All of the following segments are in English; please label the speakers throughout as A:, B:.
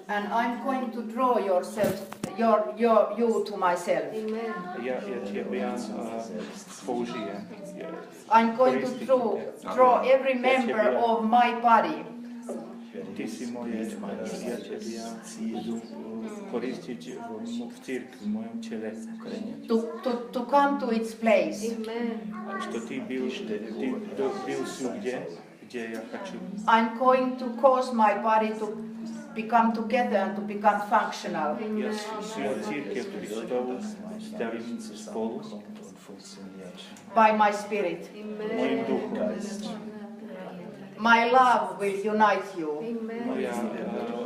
A: And I'm going to draw you to myself.
B: Ja tebia použijem.
A: I'm going to draw every member of my body.
B: Ty si moje, ja tebia budu koristiť v cirkvi, v mojom tele.
A: To come to its place.
B: Что ты бил всюде, где я хочу.
A: I'm going to cause my body to become together and to become functional.
B: Ja svoju církev Kristovu stavím spolu.
A: By my spirit.
B: Mojim duchom.
A: My love will unite you.
B: Moja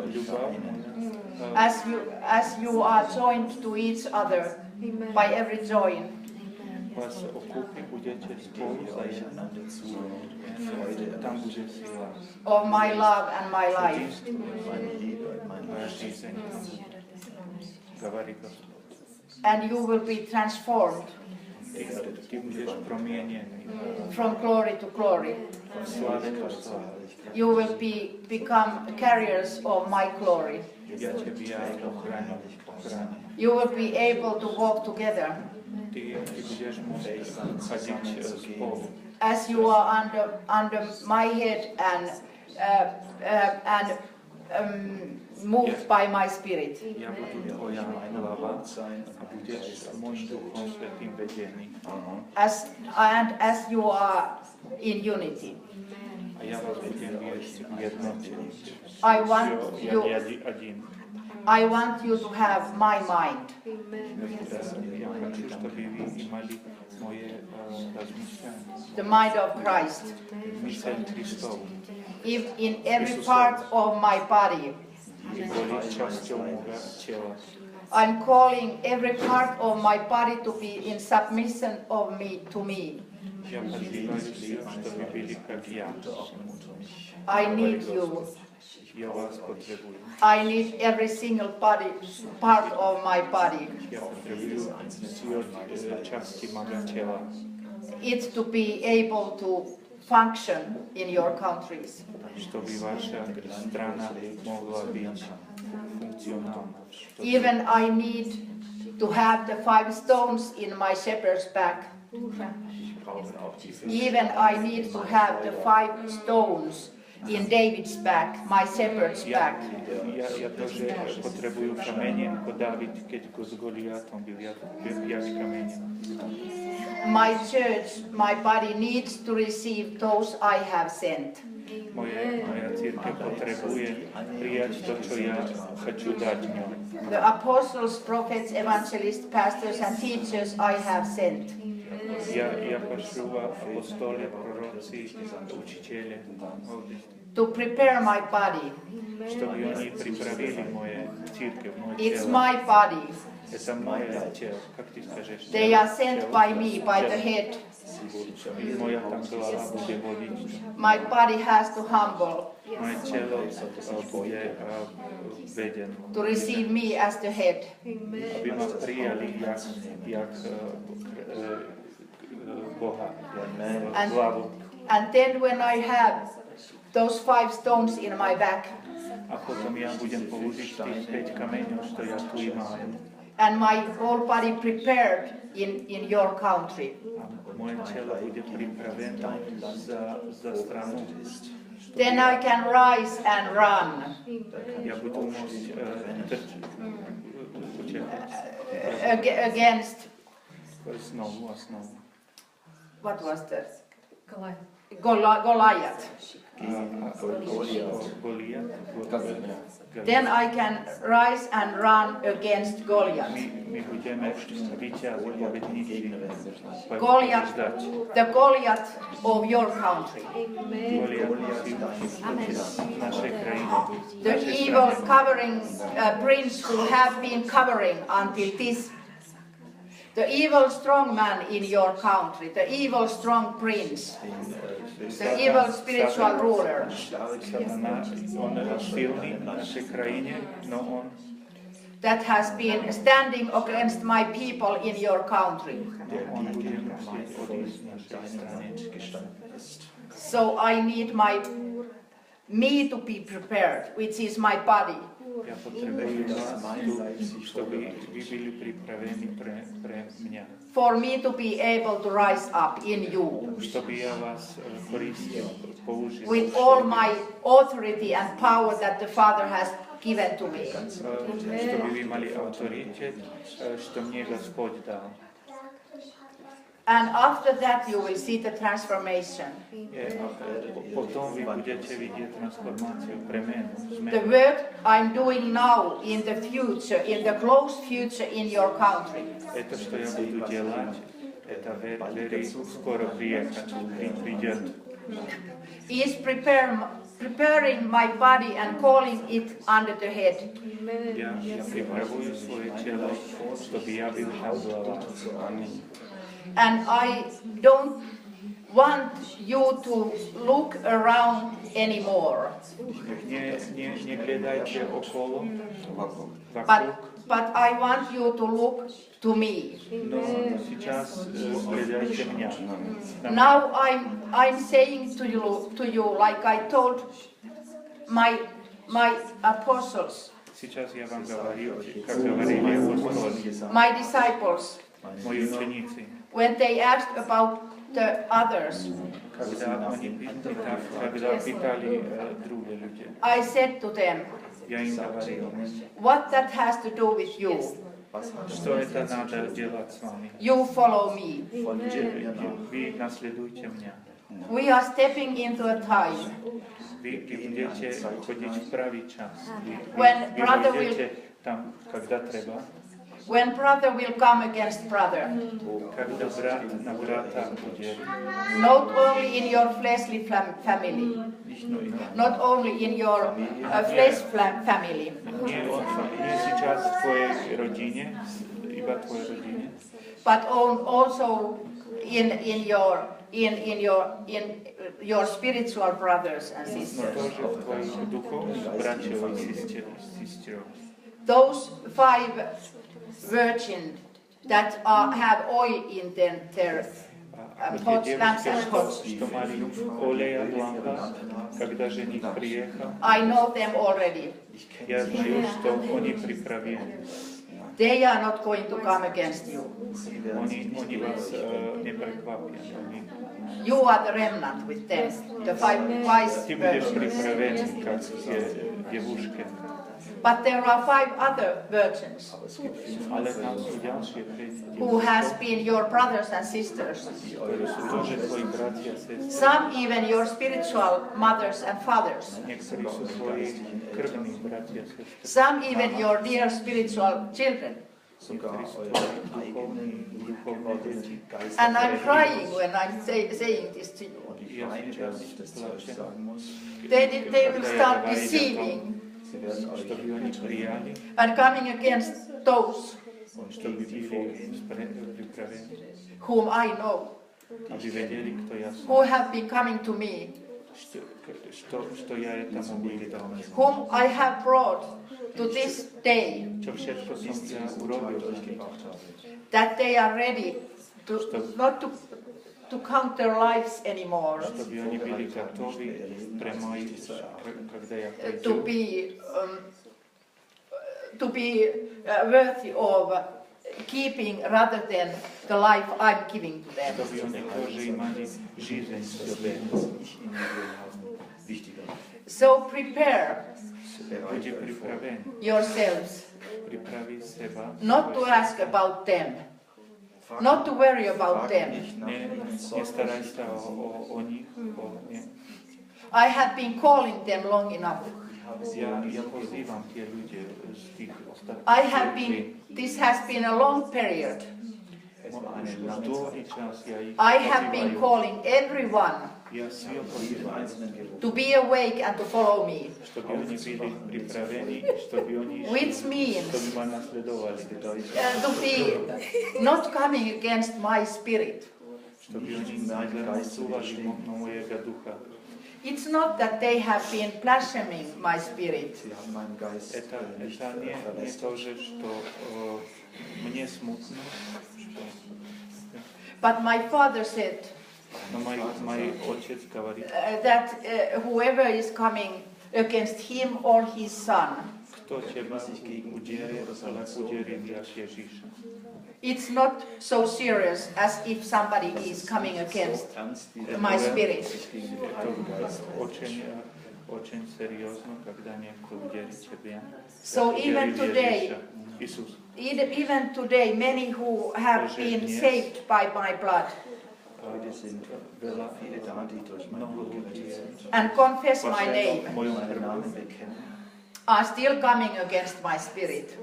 B: ľubov.
A: As you are joined to each other by every join.
B: Vás okúpi, budete spolu zajedno. Tam bude sila.
A: Of my love and my life. And you will be transformed. From glory to glory. You will become carriers of my glory. You will be able to walk together. As you are under my head and moved by my spirit. As you are in unity. I want you to have my mind. The mind of Christ. If in every part of my body. I'm calling every part of my body to be in submission of me to me. I need you. I need every single part of my body. It's to be able to function in your countries. Even I need to have the 5 stones in my shepherd's back. Even I need to have the 5 stones in David's back, my shepherd's back.
B: Ja тоже потребую камені, ako David, keď go s Goliatom bil, ja камені.
A: My church, my body needs to receive those I have sent.
B: Moja církev potrebuje prijať to, čo ja хочу dať ňom.
A: The apostles, prophets, evangelists, pastors and teachers I have sent.
B: Ja pošľúvam apostole, proroci, učiteľe.
A: To prepare my body.
B: Чтобы они приправили моje církev, moje telo.
A: It's my body.
B: Это мое тело, как ты скажешь?
A: They are sent by me, by the head.
B: Моя там голова будет водить.
A: My body has to humble.
B: Moje telo bude vedeno.
A: To receive me as the head.
B: Aby ma prijali jak Boha, hlavu.
A: And then when I have those 5 stones in my back.
B: A potom ja budem použiť tých 5 kameňov, čo ja tu mám.
A: And my whole body prepared in your country.
B: Moje telo bude pripravené za stranu.
A: Then I can rise and run.
B: Ja budem môcť
A: against.
B: Znovu a znovu.
A: What was that? Goliath. Then I can rise and run against Goliath. Goliath, the Goliath of your country. The evil covering prince who have been covering until this. The evil strong man in your country, the evil strong prince, the evil spiritual ruler. That has been standing against my people in your country. So I need me to be prepared, which is my body.
B: Ja potrebujem vás tu, чтобы вы были pripravení pre mňa.
A: For me to be able to rise up in you.
B: Чтобы я вас користил, použil.
A: With all my authority and power that the Father has given to me.
B: Чтобы вы имели авторитет, что мне Господь дал.
A: And after that you will see the transformation.
B: Потом вы будете видеть трансформацию, перемену.
A: The work I'm doing now in the future, in the close future in your country.
B: Это, что я буду делать, это веры скоро придет.
A: Is preparing my body and calling it under the head.
B: Я приправую свое тело, чтобы я был там глава.
A: And I don't want you to look around anymore.
B: Не глядайте около,
A: But I want you to look to me.
B: Но сейчас глядайте меня.
A: Now I'm saying to you like I told my apostles.
B: Сейчас я вам говорю, как говорили апостоли.
A: My disciples.
B: Мои ученицы.
A: When they asked about the others,
B: когда питали другие люди,
A: I said to them,
B: я им говорил,
A: what that has to do with you?
B: что это надо делать с вами.
A: You follow me.
B: Вы наследуйте меня.
A: We are stepping into a time
B: Вы будете ходить в правый час.
A: when brother
B: будете там, когда треба.
A: When brother will come against brother,
B: Когда брат на брата будет,
A: not only in your fleshly family, not only in your flesh family,
B: не сейчас в твоей родине, ибо твоей родине,
A: but also in your spiritual brothers and
B: но
A: sisters.
B: тоже в твоих духовных братьев и сестер.
A: Those 5 virgins that have oil in their pots, lamps and pots.
B: Что мали олея в лампах, когда жених приехал,
A: I know them already.
B: я знаю, что они приправили.
A: They are not going to come against you.
B: Они вас не приквапят.
A: You are the remnant with them, the 5 wise
B: Ты будешь
A: virgins.
B: приправлен, как девушка.
A: But there are 5 other virgins
B: Але там sú ďalšie
A: who has been your brothers and sisters.
B: ktoré sú тоже tvoji bratia a sestry.
A: Some even your spiritual mothers and fathers.
B: Niektorí sú tvoji krvní bratia a sestry.
A: Some even your dear spiritual children.
B: Niektorí sú tvoji duchovní deti.
A: And I'm crying when I'm saying this to you.
B: Ja teraz plačem,
A: They will start deceiving
B: чтобы они прияли,
A: and coming against those
B: чтобы были приправлені,
A: whom I know,
B: aby vedeli, kto ja som.
A: who have been coming to me,
B: Что я этому выведал.
A: whom I have brought to this day,
B: Čo všetko som ja urobil,
A: that they are ready to not to count their lives anymore,
B: чтобы они были готовы pre moj, когда я
A: to
B: приду,
A: be worthy of keeping rather than the life I'm giving to them.
B: чтобы они тоже имели жизнь в себе.
A: So prepare
B: Будь приправен,
A: yourselves
B: приправи себя.
A: not to ask about them, not to worry about them.
B: Не старайся о них.
A: I have been calling them long enough.
B: Я позывам те люди з тих остатків.
A: This has been a long period.
B: Довгий час я їх
A: I have been
B: позиваю.
A: calling everyone
B: Я всіх позиваю,
A: to be awake and to follow me,
B: щоб вони були приправені, щоб вони
A: which means
B: щоб мене наслідували,
A: to be not coming against my spirit.
B: щоб вони не голосували на моєго духа.
A: It's not that they have been blaspheming my spirit.
B: Это не то же, что мне смутно,
A: But my father said
B: но мой отец говорит,
A: that whoever is coming against him or his son,
B: kto teba udierí, ale udierí viac Ježiša.
A: It's not so serious as if somebody is coming against my spirit.
B: Очень серьезно, когда некто ударит тебя.
A: So even today, many who have been saved by my blood and confess my name are still coming against my spirit.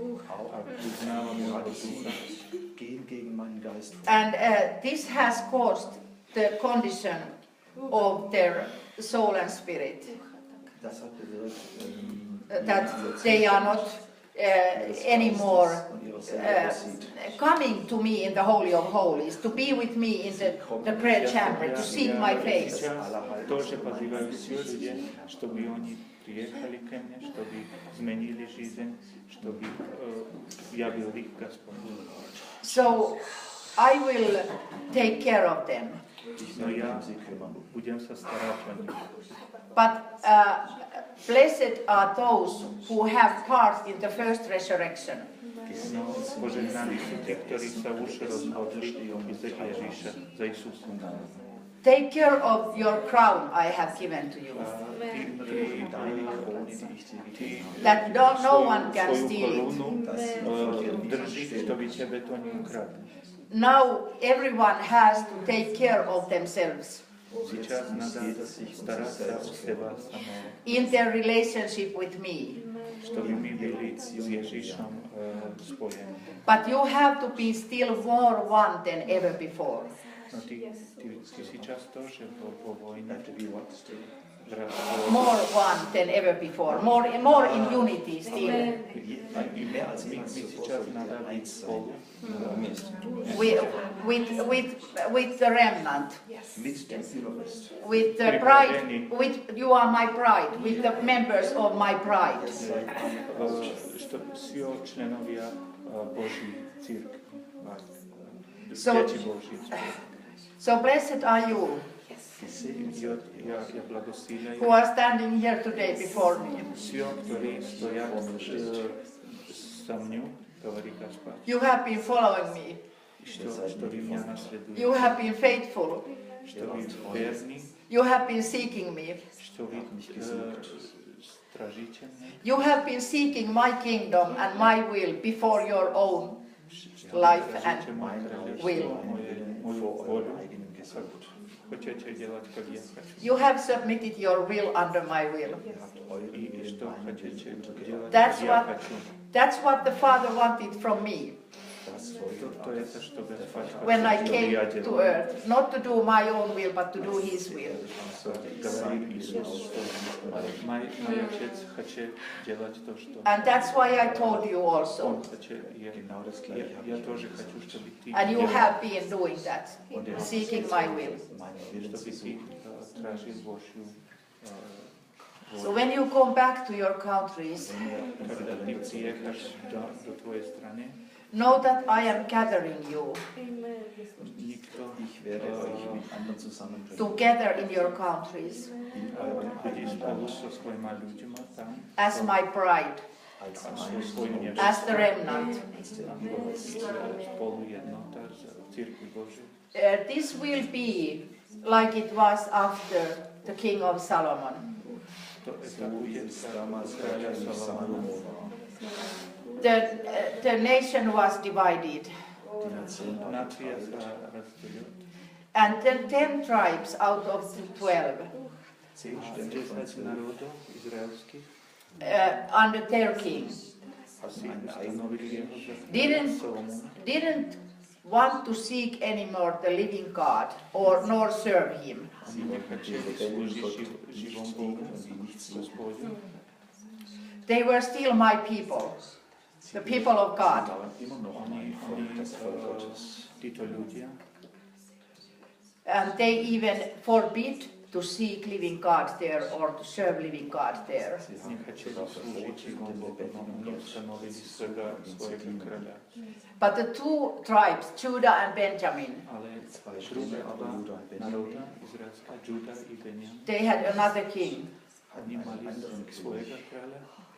A: And this has caused the condition of their soul and spirit. That they are not anymore coming to me in the Holy of Holies, to be with me in the prayer chamber, to seek my face.
B: Тоже позываю все людей, чтобы они приехали ко мне, чтобы изменили жизнь, чтобы я был их Господом.
A: So I will take care of them.
B: Но я будем се старать о них.
A: But blessed are those who have part in the first resurrection.
B: Požehnaní sú tí, ktorí sa už rozhodli za Ježiša, za Isusa.
A: Take care of your crown I have given to you. That no one can steal it.
B: Drži, чтобы тебе то не украли.
A: Now everyone has to take care of themselves.
B: Сейчас надо стараться о себе самого.
A: In their relationship with me.
B: Чтобы мы были с Ježišom spojení.
A: But you have to be still more one than ever before.
B: No ty сейчас тоже по войне.
A: More one than ever before. More in unity still. With the remnant. With the bride. With you are my bride. With the members of my bride. So blessed are you who are standing here today before me. You have been following me. You have been faithful. You have been seeking me. You have been seeking my kingdom and my will before your own life and will. You have submitted your will under my will. That's what the Father wanted from me when I came to earth. Not to do my own will, but to do His will. And that's why I told you also. And you have been doing that, seeking my will. So when you come back to your countries, know that I am gathering you together in your countries as my bride, as the remnant. This will be like it was after the king of Solomon. The nation was divided. And then 10 tribes out of the 12 under their king didn't want to seek anymore the living God or nor serve Him. They were still my people, the people of God. And they even forbid to seek living God there or to serve living God there. But the two tribes, Judah and Benjamin, they had another king.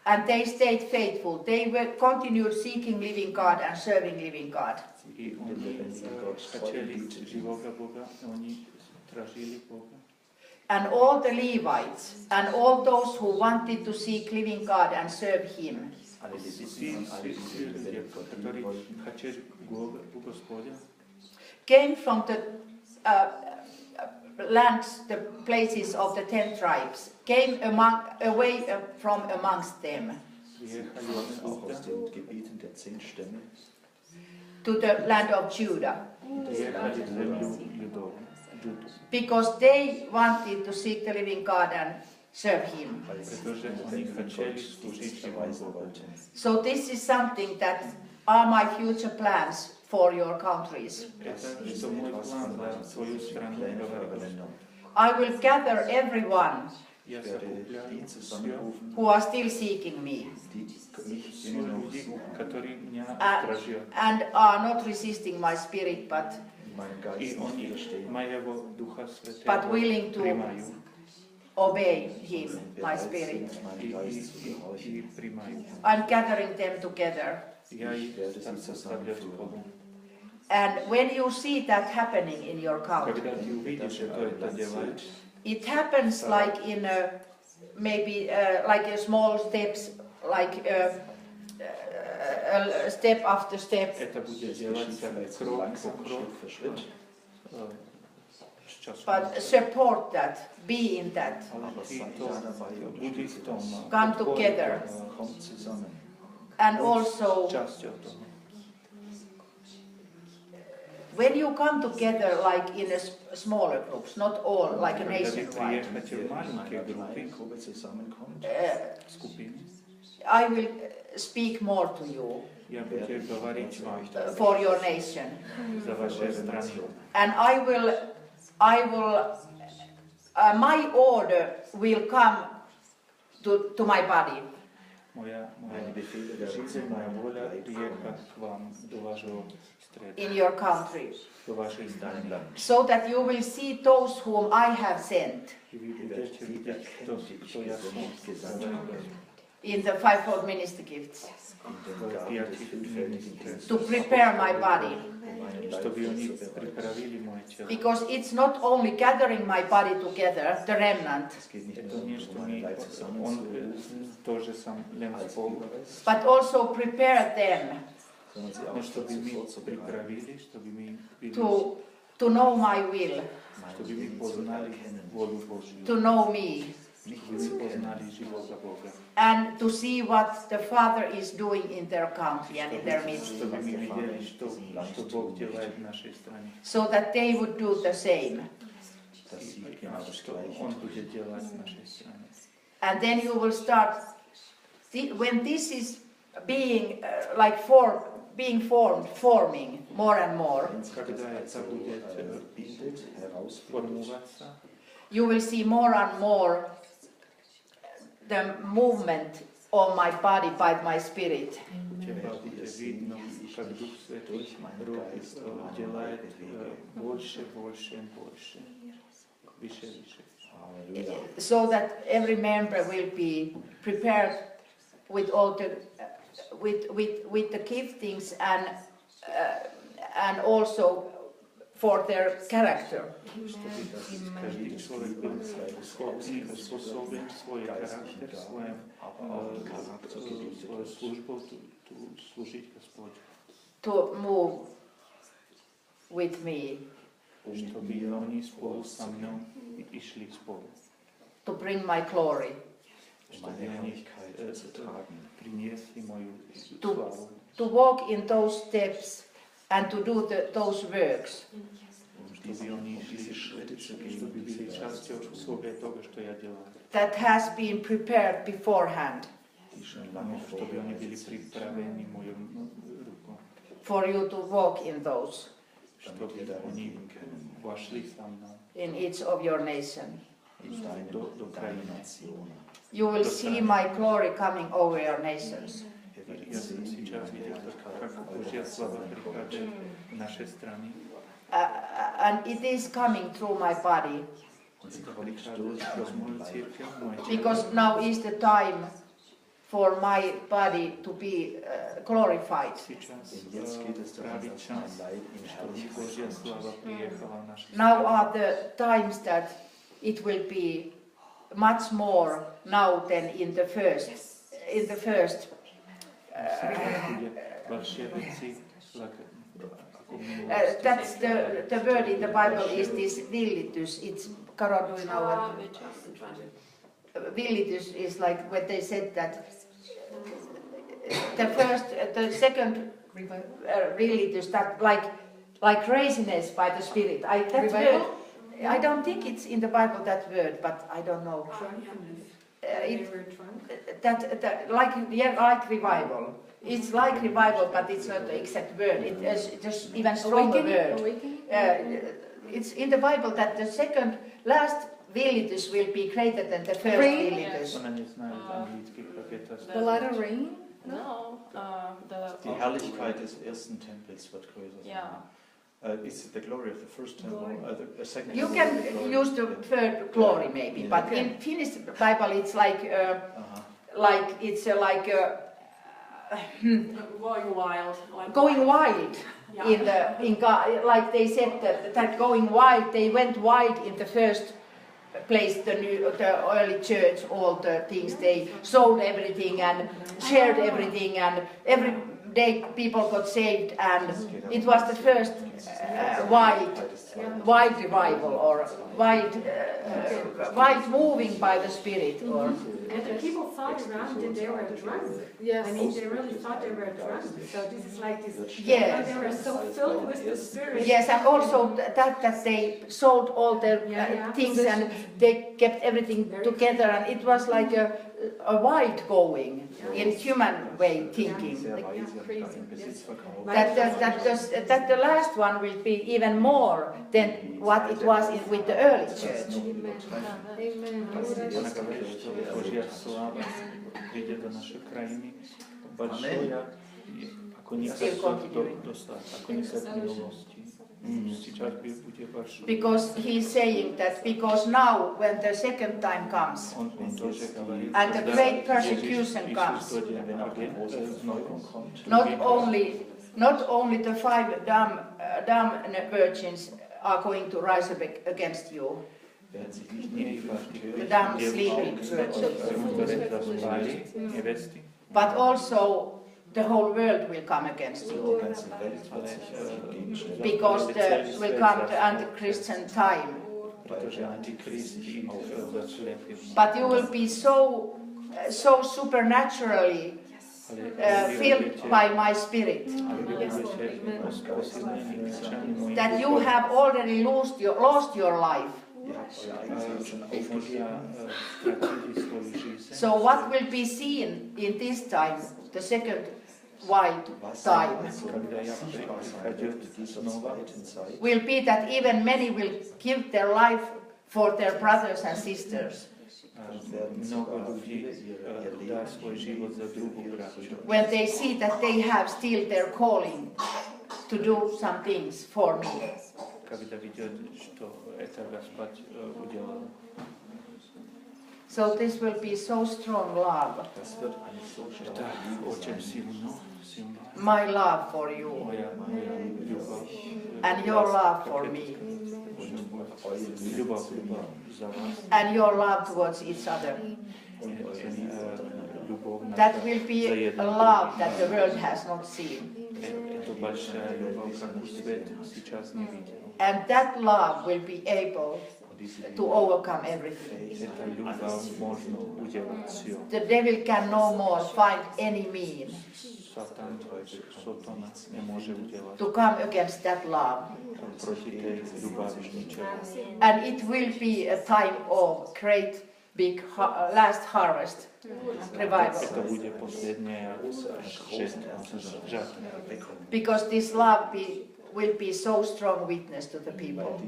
A: And they stayed faithful. They were continued seeking living God and serving living God.
B: I oni хотели живого Бога, они tražili Boga.
A: And all the Levites and all those who wanted to seek living God and serve Him. Came from the lands, the places of the 10 tribes, came away from amongst them to the land of Judah, because they wanted to seek the living God and serve Him. So this is something that are my future plans for your countries. I will gather everyone who are still seeking me and are not resisting my spirit, but willing to obey Him, my spirit. I'm gathering them together. And when you see that happening in your country, it happens like in maybe like a small steps, like step after step. But support that, be in that. Come together. And also, when you come together like in a smaller groups, not all like a nationwide, I will speak more to you for your nation. And my order will come to my body. In your country, so that you will see those whom I have sent in the fivefold ministry gifts to prepare my body. Because it's not only gathering my body together, the remnant, but also prepare them to know my will, to know me, and to see what the Father is doing in their country and in their midst, so that they would do the same. And then you will start, when this is being forming more and more, you will see more and more the movement of my body by my spirit. So that every member will be prepared with all the with the giftings and also for their character. To move with me. To bring my glory. To walk in those steps and to do those works. That has been prepared beforehand for you to walk in those in each of your nation. You will see my glory coming over your nations. And it is coming through my body. Because now is the time for my body to be glorified. Now are the times that it will be much more now than in the first. That's the word in the Bible is this villitys. It's Karo, do you know what? Villitys is like when they said that the second villitys, that like craziness by the Spirit. That word, I don't think it's in the Bible that word, but I don't know. Like revival. It's like revival, but it's not the exact word. It's just even stronger word. It's in the Bible that the last villitys will be greater than the first villitys.
C: The latter rain?
D: No.
E: Die Herrlichkeit des ersten Tempels wird größer sein.
D: Yeah.
E: It's the glory of the first temple. The second.
A: You can use the word glory maybe, but in Finnish Bible it's like
D: Going wild.
A: going wild.
D: Yeah.
A: Like they said that going wild, they went wild in the first place, the early church, all the things, they sold everything and shared everything, and every day people got saved, and it was the first wild revival, or wild moving by the Spirit, or.
F: And the people thought around that they were drunk.
C: Yes.
F: I mean, they really thought they were drunk. So this is like this.
A: Yes.
F: They were so filled with the Spirit.
A: Yes, and also that they sold all their things and they kept everything together, and it was like a wild going in human way thinking. That the last one will be even more than what it was with the early church.
B: Božia sláva príde do našej krajiny, большая, ako neset milosti.
A: Because he's saying that because now when the second time comes and the great persecution comes, not only the 5 dumb virgins are going to rise up against you, the dumb sleeping virgins, but also the whole world will come against you, because there will come the anti-Christian time. But you will be so supernaturally filled by my Spirit that you have already lost your life. So what will be seen in this time, the second wild time, will be that even many will give their life for their brothers and sisters. When they see that they have still their calling to do some things for me. So this will be so strong love. My love for you and your love for me and your love towards each other. That will be a love that the world has not seen. And that love will be able to overcome everything. The devil can no more find any means to come against that love. And it will be a time of great big last harvest revival. Because this love will be so strong witness to the people.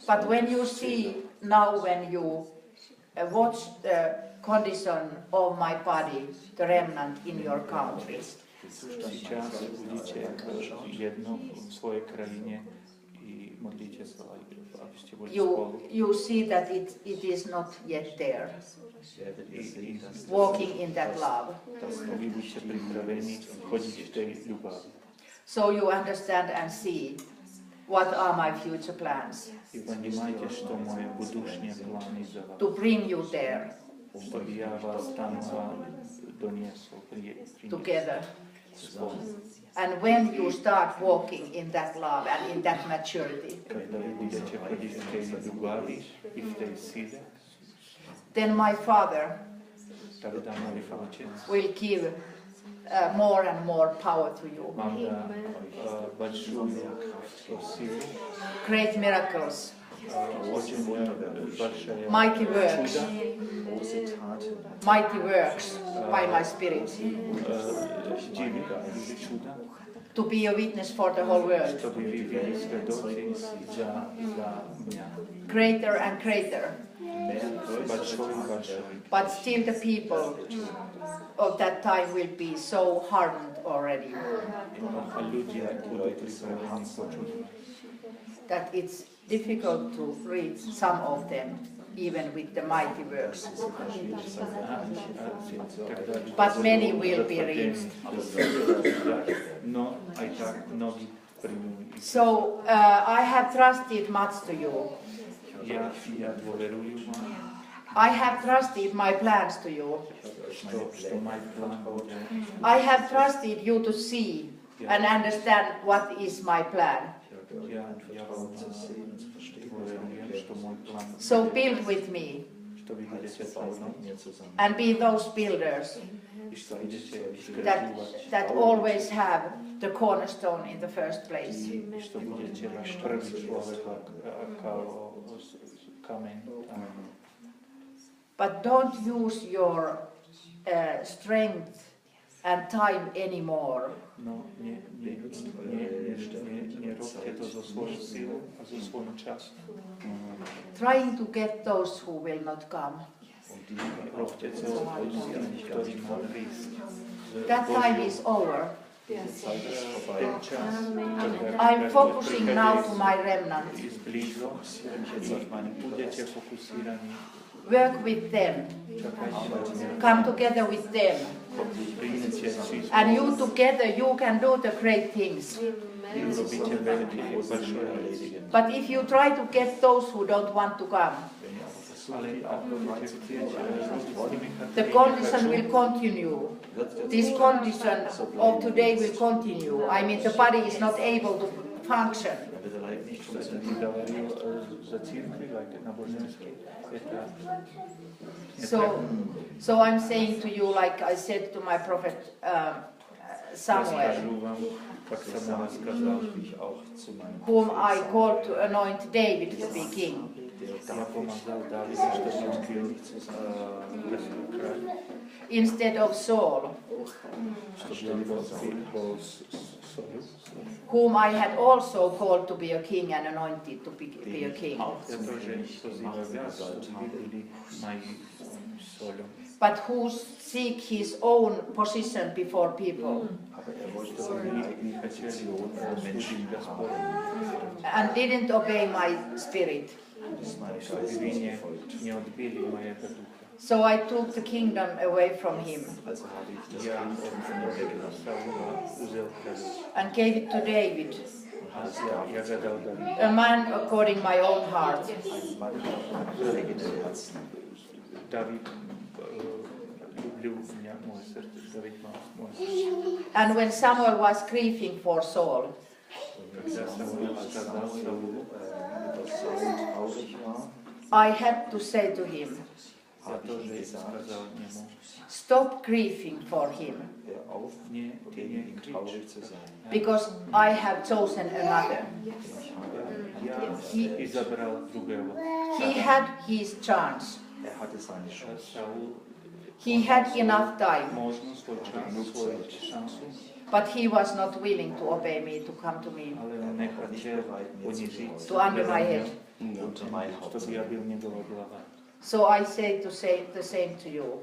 A: But when you see now, when you watch the condition of my body, the remnant in your country,
B: modlíte sa aj, aby ste boli spolu.
A: you see that it is not yet there,
E: werdet ihr sehen, dass
A: walking in that love.
B: Vy buďte pripravení chodiť v tej ľubávi.
A: So you understand and see what are my future plans
B: И понимаете, что мои будущие планы за вас.
A: to bring you there
B: Чтобы я вас там донесol, принесol
A: together.
B: спolu.
A: And when you start walking in that love and in that maturity,
B: Когда вы будете ходить в tej ľubávi i v tej síle,
A: then my Father
B: тогда мой Отец
A: will give more and more power to you.
B: вам дá большую силу,
A: Great miracles,
B: очень большая
A: mighty works,
E: große Taten
A: mighty works by my Spirit,
B: дивы или чудо,
A: to be a witness for the whole world.
B: чтобы вы были свидетели за меня.
A: Greater and greater.
B: Большой.
A: But still the people of that time will be so hardened already
B: A ľudia budú pripravení počuť.
A: that it's difficult to read some of them, even with the mighty works. But many will be reached.
B: No, aj tak mnohí príjmu.
A: So I have trusted much to you.
B: Ja dôverujem vám,
A: I have trusted my plans to you.
B: što maj plán bude.
A: I have trusted you to see and understand what is my plan.
B: Ja vám dôverujem, što môj plán,
A: So build with me
B: što vy idete so mnou,
A: and be those builders
B: i što idete
A: that,
B: zgrešovať,
A: that always have the cornerstone in the first place.
B: i što budete náš prvý človek kao kameň.
A: But don't use your strength and time anymore.
B: No, nerobte to zo svojou silou a zo svojím časom.
A: Trying to get those who will not come.
B: Robte to ľudí, ktorí má prísť.
A: That time is over.
B: Ten čas,
A: I'm focusing now to my remnant.
B: ísť blízo, budete fokusíraní,
A: Work with them. Come together with them.
B: príjmete si,
A: And you together, you can do the great things.
B: robíte veľké vaše veci.
A: But if you try to get those who don't want to come,
B: Ale ak budete chcieť robiť s tými,
A: the condition will continue. This condition of today will continue. I mean, the body is not able to function.
B: čo sa ti dávajú za církvi, like náboženské, je tak.
A: So I'm saying to you, like I said to my prophet Samuel,
B: Skажу vám, tak som na vás kazal,
A: whom I called to anoint David to be king.
B: ja pomazal Davida, što on byl král,
A: Instead of Saul,
B: što bol Saul,
A: whom I had also called to be a king and anointed to be a king.
B: pretože pozýval viac, aby byli mají Saulom.
A: But who seek his own position before people and didn't obey my spirit. So I took the kingdom away from him and gave it to David, a man according my own heart. And when Samuel was grieving for Saul, I had to say to him, stop grieving for him, because I have chosen another. He had his chance. He had enough time, but he was not willing to obey me, to come to me, to under my head. So I say the same to you.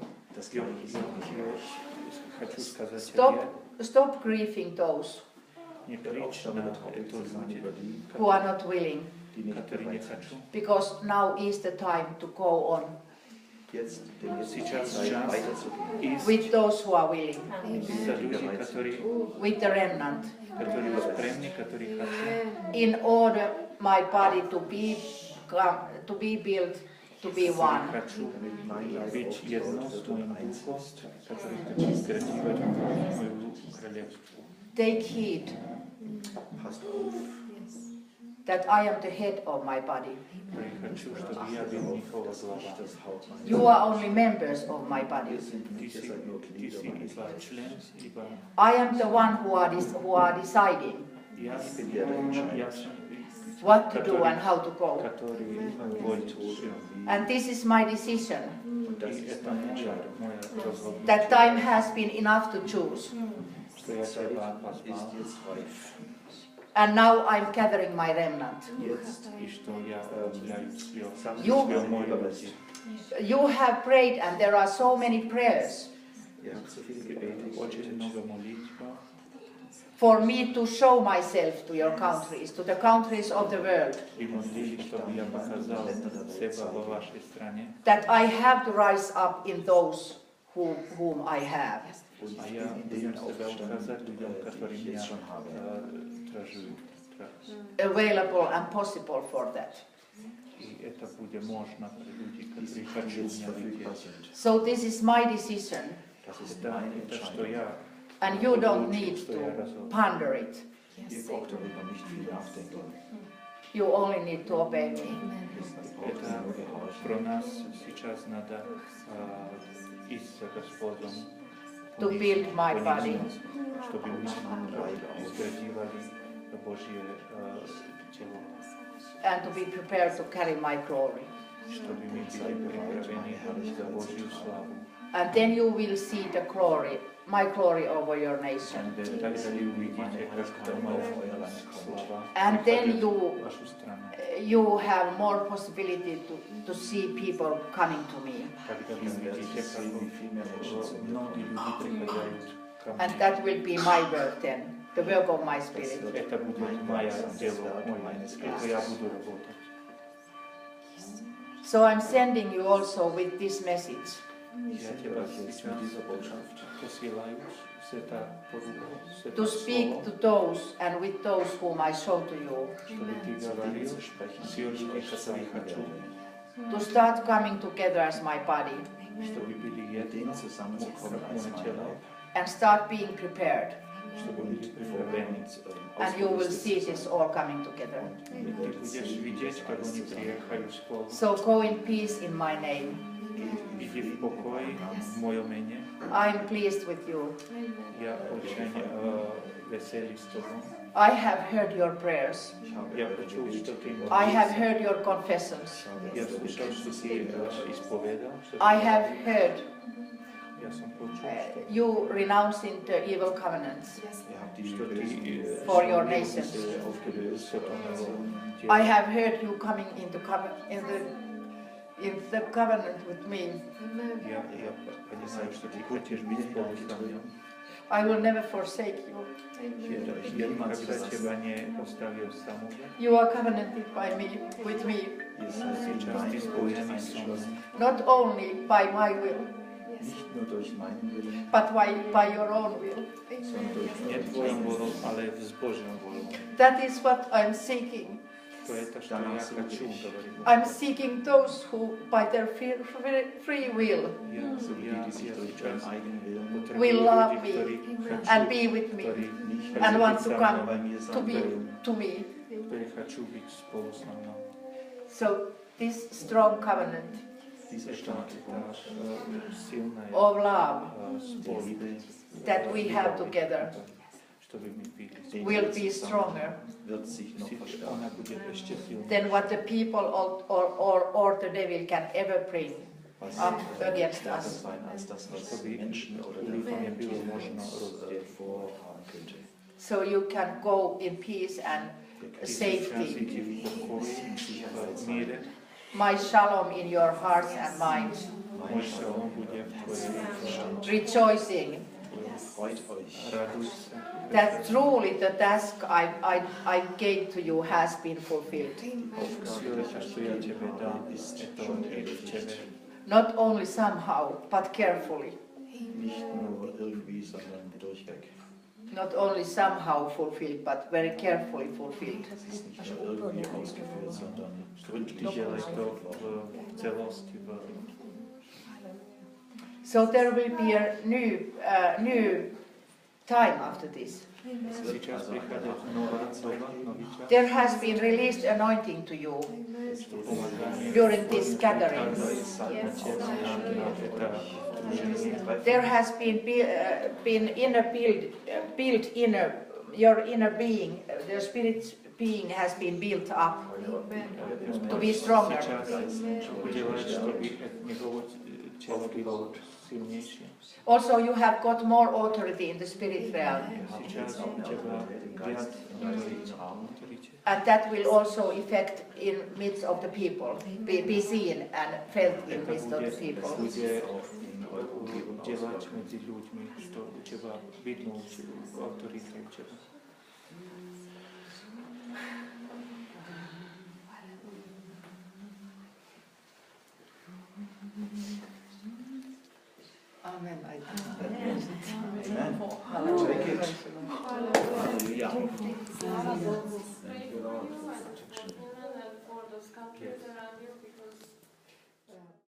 A: Stop grieving those
B: nekrič na to ľudí,
A: who are not willing,
B: ktorí nechcú.
A: because now is the time to go on
B: Сейчас čas ísť
A: with those who are willing,
B: za ľudí,
A: with the remnant,
B: ktorí sú spremní, ktorí chcú.
A: in order my body to be built to be one.
B: Chcú byť jedno s mojim duchom, ktorí chcú zgradívať moju kráľovstvu.
A: Take heed that I am the head of my body.
B: Хочу, чтобы я был Никола глава.
A: You are only members of my body.
B: Ты си ибо член, ибо
A: I am the one who are deciding
B: я
A: what to do and how to go.
B: который вольт.
A: And this is my decision.
B: И это моя разhodnutie.
A: That time has been enough to choose.
B: Что я тебя позвал.
A: And now I'm gathering my remnant.
B: И что я отделяю свое молитву.
A: You have prayed and there are so many prayers
B: Очень много молитв.
A: for me to show myself to your countries, to the countries of the world.
B: И молились, чтобы я показал себя во вашей стране.
A: That I have to rise up in those whom I have.
B: А я будем себя указать людям, которые меня стражуют.
A: Available and possible for that.
B: И это будет можно при людях, которые хотят меня видеть.
A: So this is my decision.
B: Это что я.
A: And you don't need to ponder it. You only need to obey me.
B: Это про нас сейчас надо идти за Господом.
A: To build my body.
B: Чтобы мы изградивали Божье тело.
A: And to be prepared to carry my glory.
B: Чтобы мы были приправлены за Божью славу.
A: And then you will see the glory, my glory over your nation. And then you have more possibility to see people coming to me. And that will be my work then, the work of my spirit. So I'm sending you also with this message. To speak to those and with those whom I show to you. To start coming together as my body. And start being prepared. And you will see this all coming together. So go in peace in my name. I'm pleased with you. I have heard your prayers. I have heard your confessions. I have heard you renouncing the evil covenants for your nations. I have heard you coming into the covenant with me. I will never forsake you. You are covenanted with me. Not only by my will, but by your own will. That is what I'm seeking. I'm seeking those who, by their free will love me and be with me and want to come to be to me. So this strong covenant of love that we have together will be stronger than what the people or the devil can ever bring up against us. So you can go in peace and safety. My shalom in your hearts and minds. Rejoicing
E: freut euch.
B: Raduj sa.
A: that truly the task I gave to you has been fulfilled.
B: Силата што ја тебе дам, ето е в тебе.
A: Not only somehow, but carefully.
E: Nicht nur irgendwie, sondern durchweg.
A: Not only somehow fulfilled, but very carefully fulfilled.
E: Es ist nicht nur irgendwie ausgeführt, sondern gründlich
B: Dielaj to
E: ausgeführt worden.
B: v celosti.
A: So there will be a new time after this.
B: Сейчас приходит новая доба, новый час.
A: There has been released anointing to you during this gathering. There has been built inner your inner being. The spirit being has been built up to be stronger. Also, you have got more authority in the spirit realm, and that will also affect in midst of the people, be seen and felt in midst of the people.
B: Делать между людьми, что у тебя видно авторитет у тебя.
A: Amen.
E: Amen.
A: Hallelujah.
E: Halleluja.
C: For those countries around you, because